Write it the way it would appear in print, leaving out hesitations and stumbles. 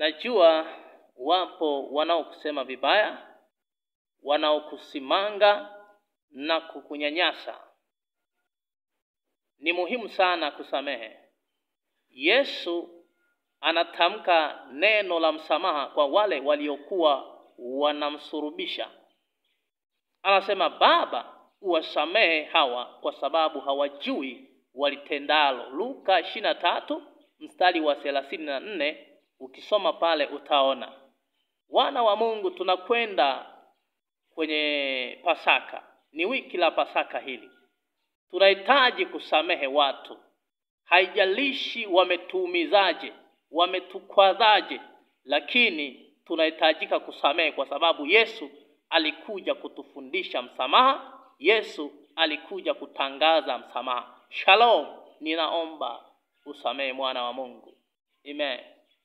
Najua wapo wanaokusema vibaya, wanaokusimanga na kukunyanyasa. Ni muhimu sana kusamehe. Yesu anatamka neno la msamaha kwa wale waliokuwa wanamsurubisha. Anasema, Baba, uwasamehe hawa kwa sababu hawajui walitendalo. Luka 23 mstari wa 34, ukisoma pale utaona. Wana wa Mungu, tunakwenda kwenye Pasaka. Ni wiki la Pasaka hili. Tunahitaji kusamehe watu. Haijalishi wametuumizaje, wametukwazaje, lakini tunahitajika kusamehe kwa sababu Yesu alikuja kutufundisha msamaha. Yesu alikuja kutangaza msamaha. Shalom, ninaomba usamehe mwana wa Mungu. Amen.